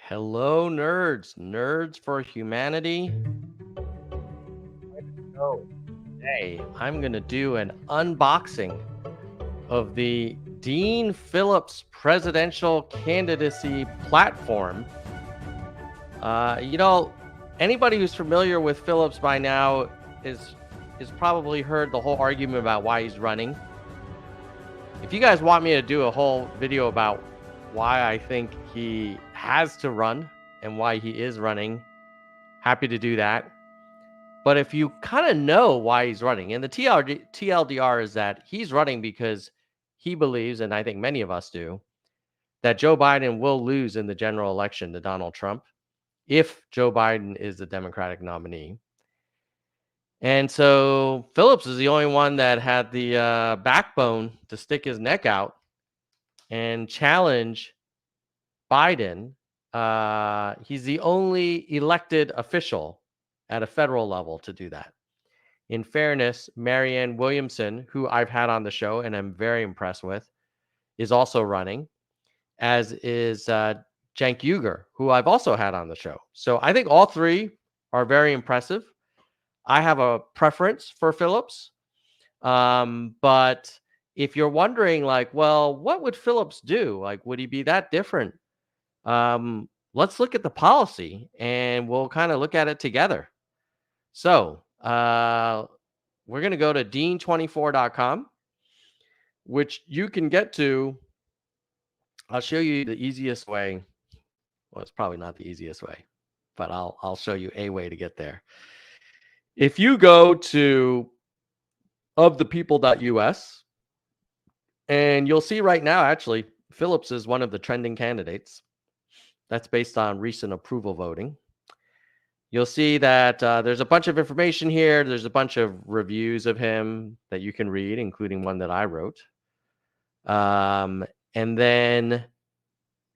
Hello, nerds. Nerds for humanity. So today I'm going to do an unboxing of the Dean Phillips presidential candidacy platform. You know, anybody who's familiar with Phillips by now is is probably heard the whole argument about why he's running. If you guys want me to do a whole video about why I think he has to run and why he is running, happy to do that. But if you kind of know why he's running, and the TLDR is that he's running because he believes, and I think many of us do, that Joe Biden will lose in the general election to Donald Trump if Joe Biden is the Democratic nominee. And so Phillips is the only one that had the backbone to stick his neck out and challenge Biden. He's the only elected official at a federal level to do that. In fairness, Marianne Williamson, who I've had on the show and I'm very impressed with, is also running, as is Cenk Uygur, who I've also had on the show. So I think all three are very impressive. I have a preference for Phillips. But if you're wondering, like, well, what would Phillips do? Like, would he be that different? Let's look at the policy and we'll kind of look at it together. So, we're going to go to dean24.com, which you can get to. I'll show you the easiest way. Well, it's probably not the easiest way, but I'll show you a way to get there. If you go to ofthepeople.us, and you'll see right now, actually, Phillips is one of the trending candidates. That's based on recent approval voting. You'll see that there's a bunch of information here. There's a bunch of reviews of him that you can read, including one that I wrote. And then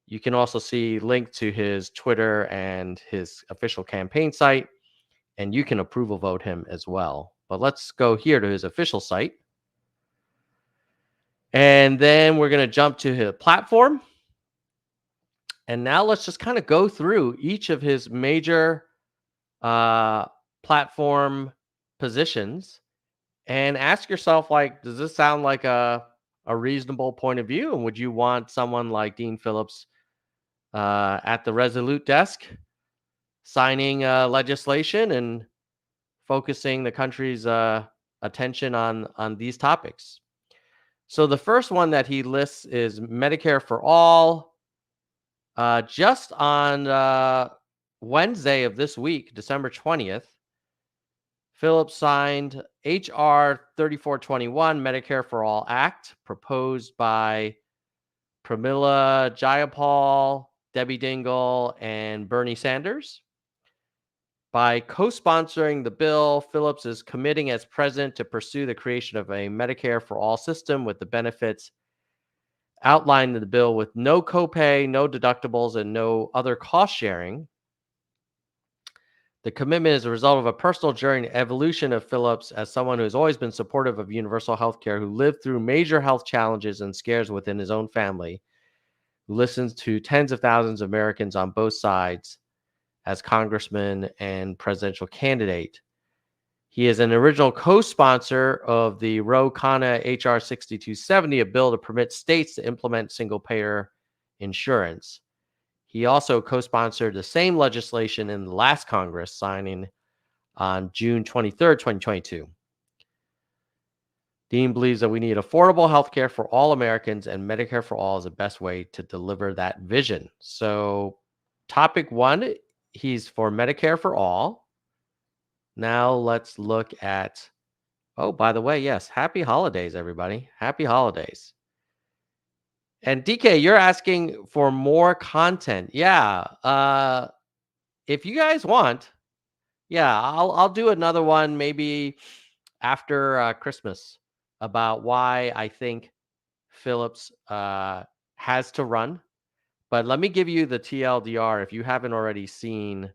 you can also see link to his Twitter and his official campaign site, and you can approval vote him as well. But let's go here to his official site. And then we're going to jump to his platform. And now let's just kind of go through each of his major platform positions and ask yourself, like, does this sound like a reasonable point of view? And would you want someone like Dean Phillips at the Resolute desk signing legislation and focusing the country's attention on these topics? So the first one that he lists is Medicare for all. Just on Wednesday of this week, December 20th, Phillips signed H.R. 3421, Medicare for All Act, proposed by Pramila Jayapal, Debbie Dingell, and Bernie Sanders. By co-sponsoring the bill, Phillips is committing as president to pursue the creation of a Medicare for All system with the benefits outlined in the bill, with no copay, no deductibles, and no other cost sharing. The commitment is a result of a personal journey and evolution of Phillips as someone who has always been supportive of universal health care, who lived through major health challenges and scares within his own family, who listens to tens of thousands of Americans on both sides as congressman and presidential candidate. He is an original co-sponsor of the Ro Khanna H.R. 6270, a bill to permit states to implement single-payer insurance. He also co-sponsored the same legislation in the last Congress, signing on June 23rd, 2022. Dean believes that we need affordable health care for all Americans, and Medicare for all is the best way to deliver that vision. So, topic one, he's for Medicare for all. Now let's look at, oh, by the way, yes, happy holidays, everybody. Happy holidays. And DK, you're asking for more content. Yeah. If you guys want, yeah, I'll do another one maybe after Christmas about why I think Phillips has to run. But let me give you the TLDR if you haven't already seen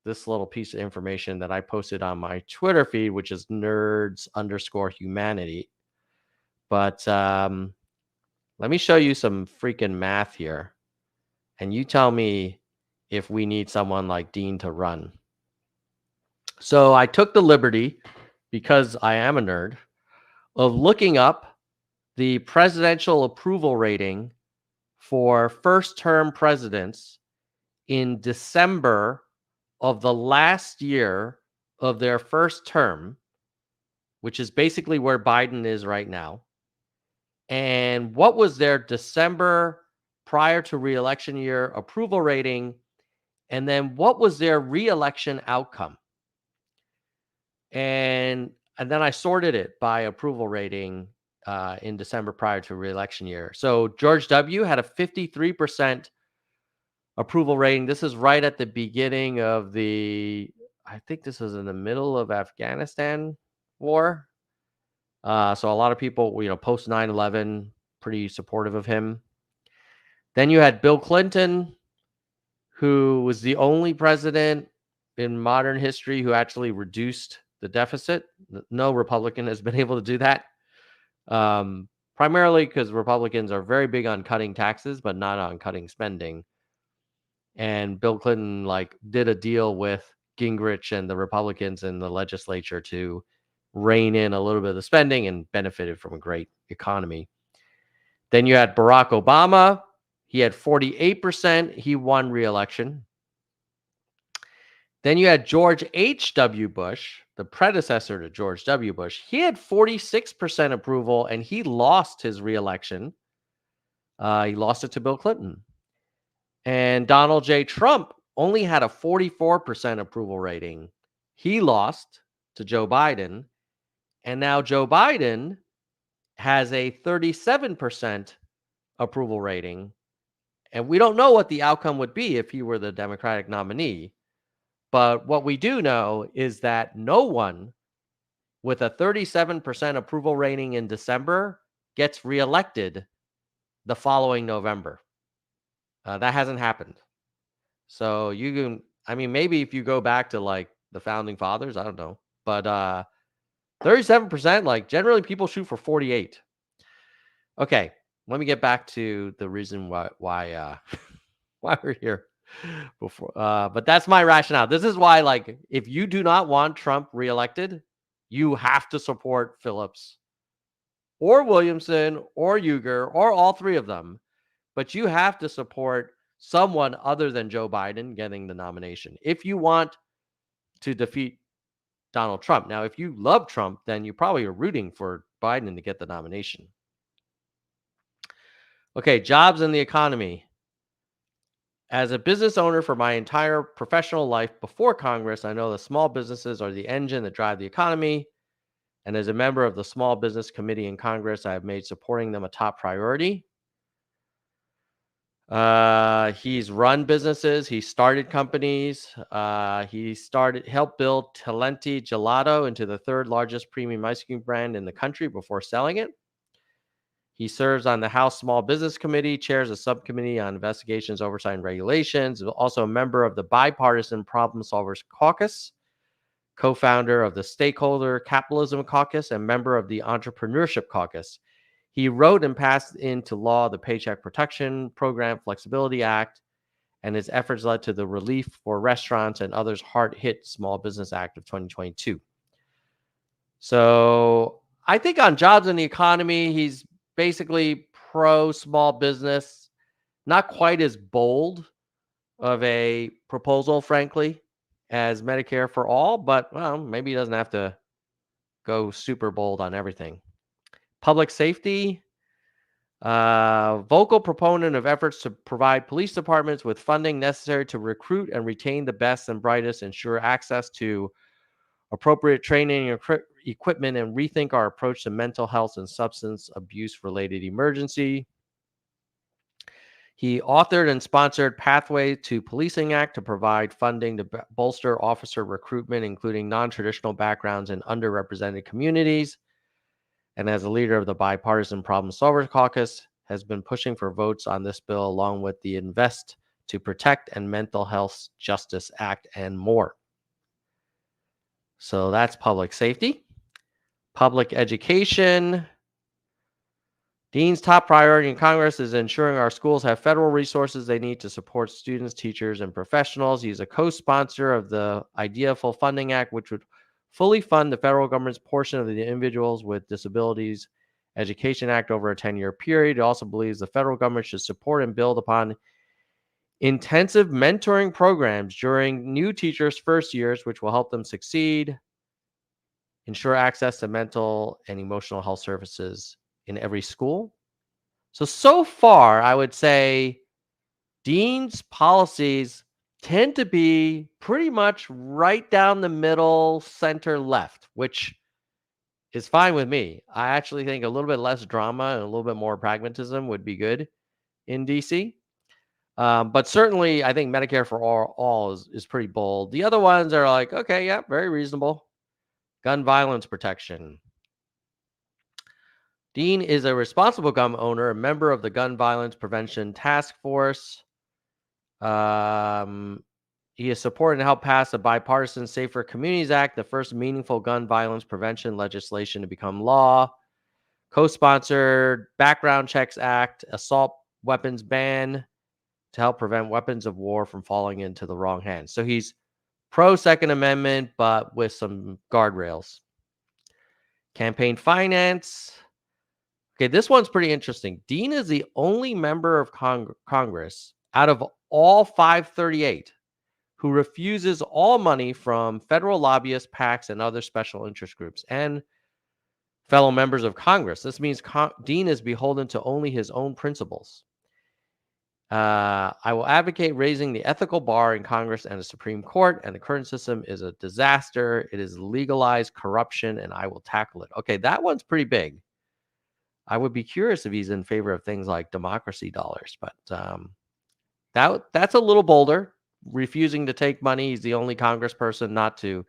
this little piece of information that I posted on my Twitter feed, which is nerds_humanity. But let me show you some freaking math here. And you tell me if we need someone like Dean to run. So I took the liberty, because I am a nerd, of looking up the presidential approval rating for first term presidents in December of the last year of their first term, which is basically where Biden is right now. And what was their December prior to reelection year approval rating? And then what was their reelection outcome? And then I sorted it by approval rating in December prior to reelection year. So George W. had a 53% approval rating. This is right at the beginning of I think this was in the middle of Afghanistan war. So a lot of people, post 9/11, pretty supportive of him. Then you had Bill Clinton, who was the only president in modern history who actually reduced the deficit. No Republican has been able to do that. Primarily because Republicans are very big on cutting taxes, but not on cutting spending. And Bill Clinton did a deal with Gingrich and the Republicans in the legislature to rein in a little bit of the spending and benefited from a great economy. Then you had Barack Obama. He had 48%. He won re-election. Then you had George H.W. Bush, the predecessor to George W. Bush. He had 46% approval, and he lost his re-election. He lost it to Bill Clinton. And Donald J. Trump only had a 44% approval rating. He lost to Joe Biden. And now Joe Biden has a 37% approval rating. And we don't know what the outcome would be if he were the Democratic nominee. But what we do know is that no one with a 37% approval rating in December gets reelected the following November. That hasn't happened. So maybe if you go back to the founding fathers, I don't know. But 37%, generally people shoot for 48. Okay, let me get back to the reason why why we're here before. But that's my rationale. This is why, if you do not want Trump reelected, you have to support Phillips or Williamson or Uyghur or all three of them. But you have to support someone other than Joe Biden getting the nomination if you want to defeat Donald Trump. Now, if you love Trump, then you probably are rooting for Biden to get the nomination. Okay, jobs and the economy. As a business owner for my entire professional life before Congress, I know that small businesses are the engine that drive the economy. And as a member of the Small Business Committee in Congress, I have made supporting them a top priority. He's run businesses. He started companies. He helped build Talenti Gelato into the third largest premium ice cream brand in the country before selling it. He serves on the House Small Business Committee, chairs a subcommittee on investigations, oversight, and regulations. Also a member of the Bipartisan Problem Solvers Caucus, co-founder of the Stakeholder Capitalism Caucus, and member of the Entrepreneurship Caucus. He wrote and passed into law the Paycheck Protection Program Flexibility Act, and his efforts led to the Relief for Restaurants and Others Hard-Hit Small Business Act of 2022. So I think on jobs and the economy, he's basically pro small business, not quite as bold of a proposal, frankly, as Medicare for all, but maybe he doesn't have to go super bold on everything. Public safety, vocal proponent of efforts to provide police departments with funding necessary to recruit and retain the best and brightest, ensure access to appropriate training and equipment, and rethink our approach to mental health and substance abuse related emergency. He authored and sponsored Pathway to Policing Act to provide funding to bolster officer recruitment, including non-traditional backgrounds in underrepresented communities. And as a leader of the Bipartisan Problem Solvers Caucus, has been pushing for votes on this bill along with the Invest to Protect and Mental Health Justice Act and more. So that's public safety. Public education. Dean's top priority in Congress is ensuring our schools have federal resources they need to support students, teachers, and professionals. He's a co-sponsor of the Idea Full Funding Act, which would fully fund the federal government's portion of the Individuals with Disabilities Education Act over a 10-year period. He also believes the federal government should support and build upon intensive mentoring programs during new teachers' first years, which will help them succeed, ensure access to mental and emotional health services in every school. So far, I would say Dean's policies tend to be pretty much right down the middle, center left, which is fine with me. I actually think a little bit less drama and a little bit more pragmatism would be good in DC. But certainly, I think Medicare for all is pretty bold. The other ones are like, okay, yeah, very reasonable. Gun violence protection. Dean is a responsible gun owner, a member of the Gun Violence Prevention Task Force. Um, he is supported and helped pass the bipartisan Safer Communities Act, the first meaningful gun violence prevention legislation to become law. Co-sponsored Background Checks Act, assault weapons ban to help prevent weapons of war from falling into the wrong hands. So he's pro Second Amendment, but with some guardrails. Campaign finance. Okay, this one's pretty interesting. Dean is the only member of Congress out of all 538 who refuses all money from federal lobbyists, PACs, and other special interest groups and fellow members of Congress. This means Dean is beholden to only his own principles. I will advocate raising the ethical bar in Congress and the Supreme Court, and the current system is a disaster. It is legalized corruption, and I will tackle it. Okay, that one's pretty big. I would be curious if he's in favor of things like democracy dollars, but that's a little bolder. Refusing to take money. He's the only congressperson not to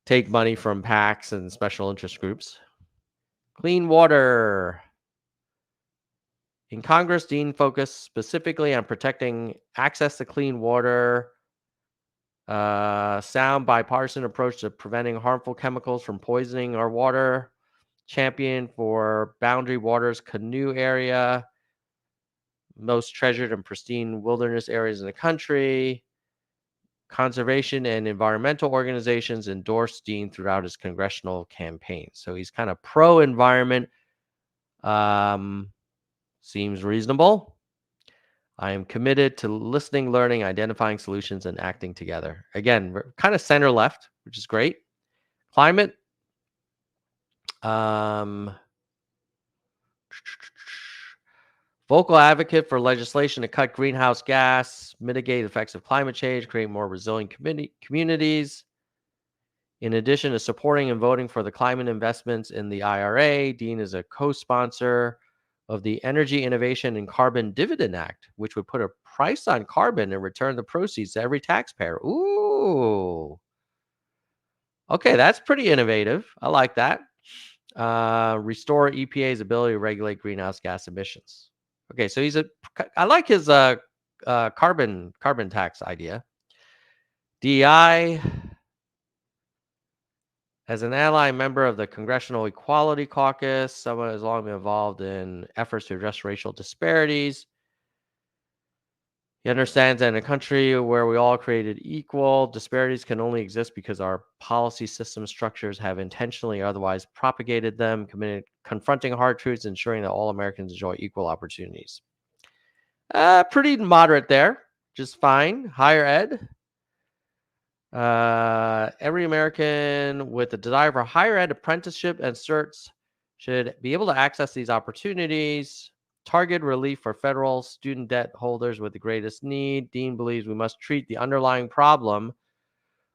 take money from PACs and special interest groups. Clean water. In Congress, Dean focused specifically on protecting access to clean water, sound bipartisan approach to preventing harmful chemicals from poisoning our water, champion for Boundary Waters Canoe Area, most treasured and pristine wilderness areas in the country. Conservation and environmental organizations endorsed Dean throughout his congressional campaign. So he's kind of pro-environment. Seems reasonable. I am committed to listening, learning, identifying solutions, and acting together. Again, we're kind of center left, which is great. Climate. Vocal advocate for legislation to cut greenhouse gas, mitigate effects of climate change, create more resilient communities. In addition to supporting and voting for the climate investments in the IRA, Dean is a co-sponsor of the Energy Innovation and Carbon Dividend Act, which would put a price on carbon and return the proceeds to every taxpayer. Ooh. Okay, that's pretty innovative. I like that. Restore EPA's ability to regulate greenhouse gas emissions. Okay, so I like his carbon tax idea. DEI. As an ally member of the Congressional Equality Caucus, someone who has long been involved in efforts to address racial disparities. He understands that in a country where we all created equal, disparities can only exist because our policy system structures have intentionally or otherwise propagated them, confronting hard truths, ensuring that all Americans enjoy equal opportunities. Pretty moderate there, just fine. Higher ed. Every American with a desire for higher ed apprenticeship and certs should be able to access these opportunities. Target relief for federal student debt holders with the greatest need. Dean believes we must treat the underlying problem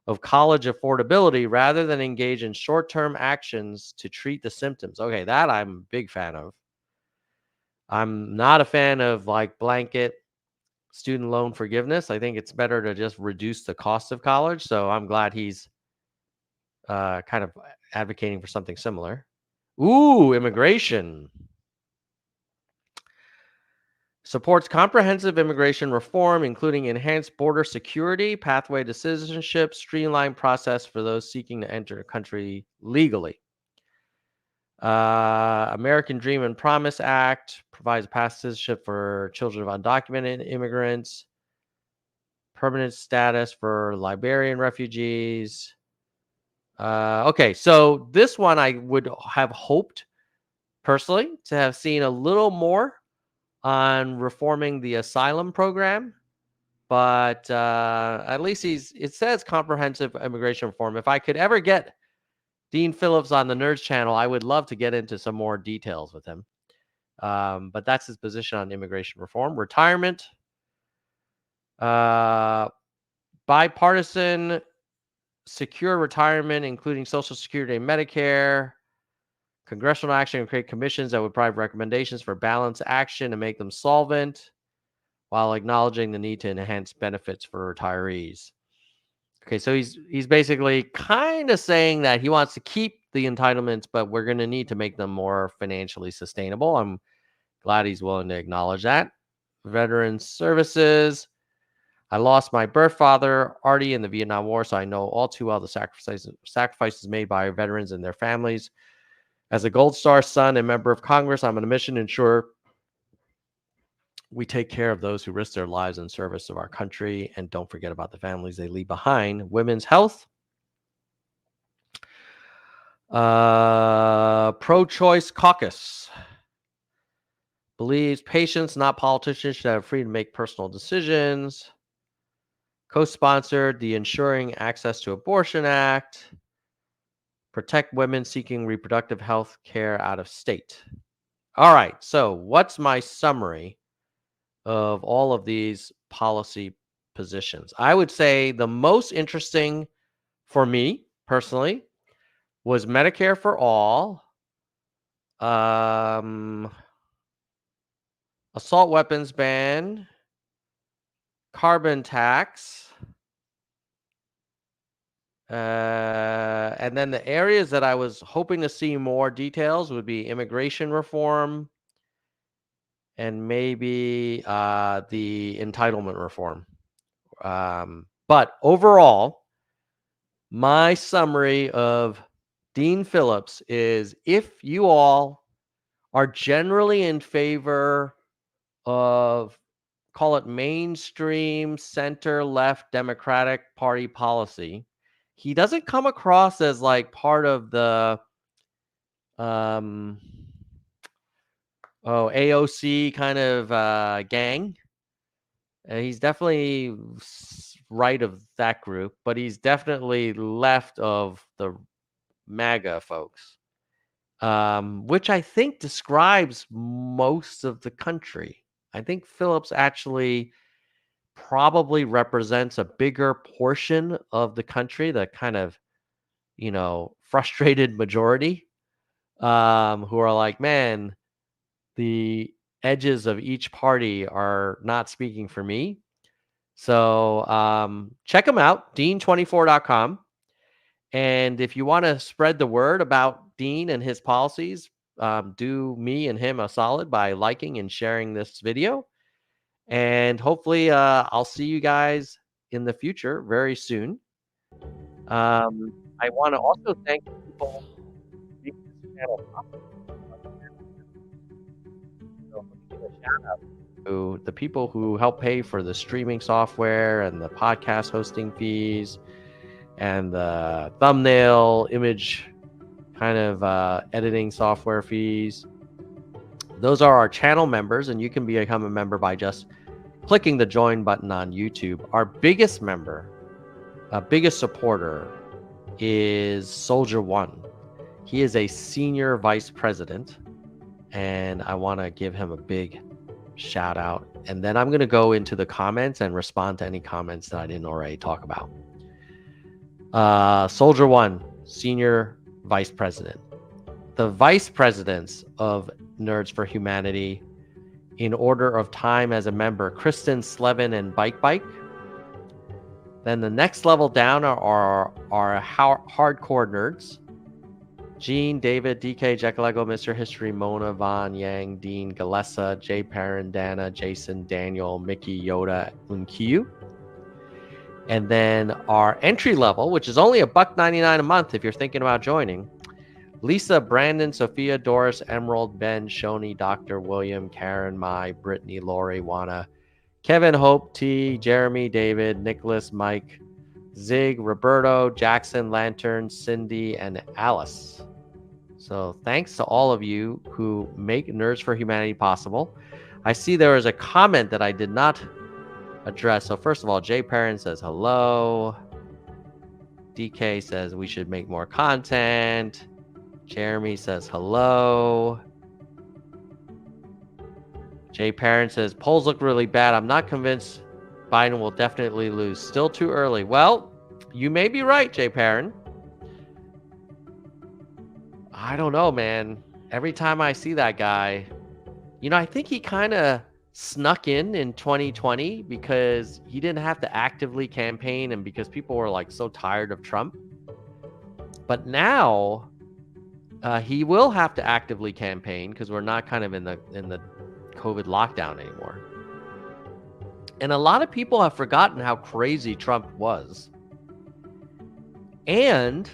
of college affordability rather than engage in short-term actions to treat the symptoms. Okay, that I'm a big fan of. I'm not a fan of like blanket student loan forgiveness. I think it's better to just reduce the cost of college. So I'm glad he's kind of advocating for something similar. Ooh, immigration. Supports comprehensive immigration reform, including enhanced border security, pathway to citizenship, streamlined process for those seeking to enter a country legally. American Dream and Promise Act provides path citizenship for children of undocumented immigrants. Permanent status for Liberian refugees. Okay, so this one I would have hoped personally to have seen a little more on reforming the asylum program, but at least it says comprehensive immigration reform. If I could ever get Dean Phillips on the Nerds channel, I would love to get into some more details with him. But that's his position on immigration reform. Retirement, bipartisan secure retirement, including Social Security and Medicare. Congressional action and create commissions that would provide recommendations for balanced action and make them solvent while acknowledging the need to enhance benefits for retirees. Okay, so he's basically kind of saying that he wants to keep the entitlements, but we're going to need to make them more financially sustainable. I'm glad he's willing to acknowledge that. Veteran services. I lost my birth father, Artie, in the Vietnam War, so I know all too well the sacrifices made by our veterans and their families. As a Gold Star son and member of Congress, I'm on a mission to ensure we take care of those who risk their lives in service of our country and don't forget about the families they leave behind. Women's health. Pro-choice caucus believes patients, not politicians, should have freedom to make personal decisions. Co-sponsored the Ensuring Access to Abortion Act. Protect women seeking reproductive health care out of state. All right, so what's my summary of all of these policy positions? I would say the most interesting for me personally was Medicare for all, assault weapons ban, carbon tax, and then the areas that I was hoping to see more details would be immigration reform and maybe the entitlement reform. But overall, my summary of Dean Phillips is if you all are generally in favor of, call it mainstream center left Democratic Party policy, he doesn't come across as like part of the AOC kind of gang. He's definitely right of that group, but he's definitely left of the MAGA folks, which I think describes most of the country. I think Phillips actually probably represents a bigger portion of the country, the kind of, frustrated majority, who are like, man, the edges of each party are not speaking for me. So check them out, dean24.com. And if you want to spread the word about Dean and his policies, do me and him a solid by liking and sharing this video. And hopefully I'll see you guys in the future very soon. I want to also thank people who make this channel possible. So let me give a shout out to the people who help pay for the streaming software and the podcast hosting fees and the thumbnail image kind of editing software fees. Those are our channel members, and you can become a member by just clicking the join button on YouTube. Our biggest member, biggest supporter is Soldier One. He is a senior vice president, and I want to give him a big shout out. And then I'm going to go into the comments and respond to any comments that I didn't already talk about. Soldier One, senior vice president. The vice presidents of Nerds for Humanity, in order of time as a member, Kristen, Slevin, and Bike. Then the next level down are hardcore nerds. Gene, David, DK, Jackalego, Mr. History, Mona, Von, Yang, Dean, Galessa, Jay Perrin, Dana, Jason, Daniel, Mickey, Yoda, Unkiyu. And then our entry level, which is only $1.99 a month if you're thinking about joining, Lisa, Brandon, Sophia, Doris, Emerald, Ben, Shoni, Dr. William, Karen, Mai, Brittany, Lori, Wana, Kevin, Hope, T, Jeremy, David, Nicholas, Mike, Zig, Roberto, Jackson, Lantern, Cindy, and Alice. So thanks to all of you who make Nerds for Humanity possible. I see there is a comment that I did not address. So first of all, Jay Perrin says hello. DK says we should make more content. Jeremy says hello. Jay Perrin says polls look really bad. I'm not convinced Biden will definitely lose. Still too early. Well, you may be right, Jay Perrin. I don't know, man. Every time I see that guy, I think he kind of snuck in 2020 because he didn't have to actively campaign and because people were like so tired of Trump. But now he will have to actively campaign because we're not kind of in the COVID lockdown anymore. And a lot of people have forgotten how crazy Trump was. And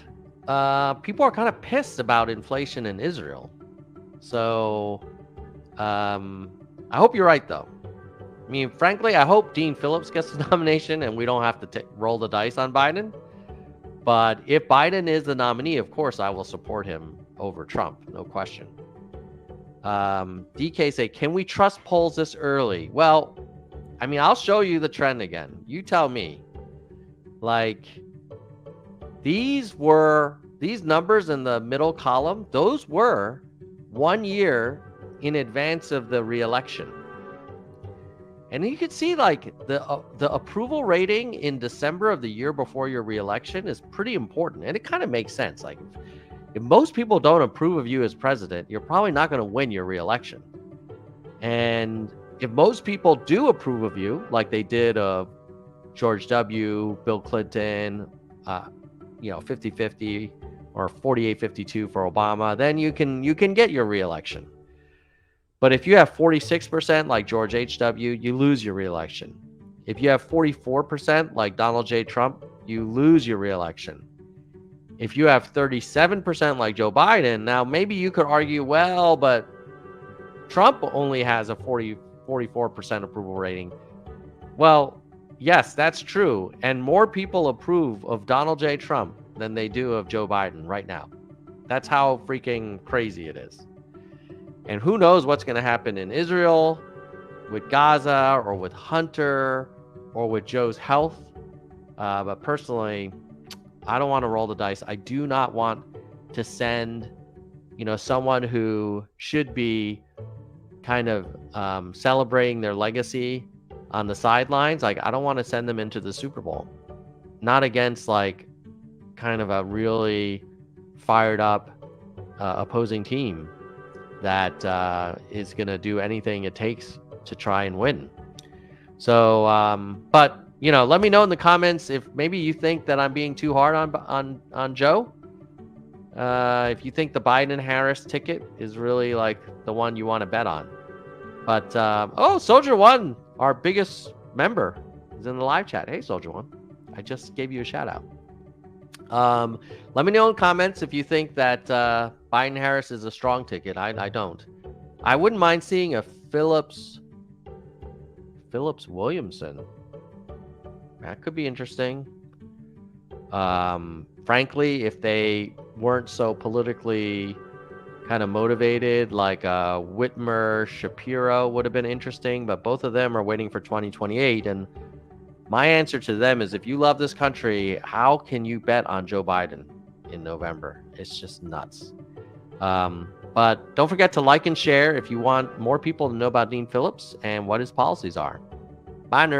people are kind of pissed about inflation in Israel. So I hope you're right, though. I mean, frankly, I hope Dean Phillips gets the nomination and we don't have to roll the dice on Biden. But if Biden is the nominee, of course, I will support him over Trump. No question. DK say, can we trust polls this early? Well, I mean, I'll show you the trend again. You tell me. Like, these numbers in the middle column, those were 1 year in advance of the re-election. And you can see like the approval rating in December of the year before your re-election is pretty important. And it kind of makes sense. Like if most people don't approve of you as president, you're probably not going to win your re-election. And if most people do approve of you, like they did of George W., Bill Clinton, 50-50 or 48-52 for Obama, then you can get your re-election. But if you have 46% like George H.W., you lose your re-election. If you have 44% like Donald J. Trump, you lose your re-election. If you have 37% like Joe Biden, now maybe you could argue, well, but Trump only has a 44% approval rating. Well, yes, that's true. And more people approve of Donald J. Trump than they do of Joe Biden right now. That's how freaking crazy it is. And who knows what's going to happen in Israel with Gaza or with Hunter or with Joe's health. But personally, I don't want to roll the dice. I do not want to send, someone who should be kind of celebrating their legacy on the sidelines. Like, I don't want to send them into the Super Bowl. Not against like kind of a really fired up opposing team that is going to do anything it takes to try and win. So, but let me know in the comments if maybe you think that I'm being too hard on Joe. If you think the Biden-Harris ticket is really like the one you want to bet on. But Soldier One, our biggest member, is in the live chat. Hey, Soldier One, I just gave you a shout out. Let me know in comments if you think that Biden-Harris is a strong ticket. I don't. I wouldn't mind seeing a Phillips Williamson. That could be interesting. Frankly, if they weren't so politically kind of motivated, like Whitmer, Shapiro would have been interesting, but both of them are waiting for 2028. And my answer to them is, if you love this country, how can you bet on Joe Biden in November? It's just nuts. But don't forget to like and share if you want more people to know about Dean Phillips and what his policies are. Bye, nerds.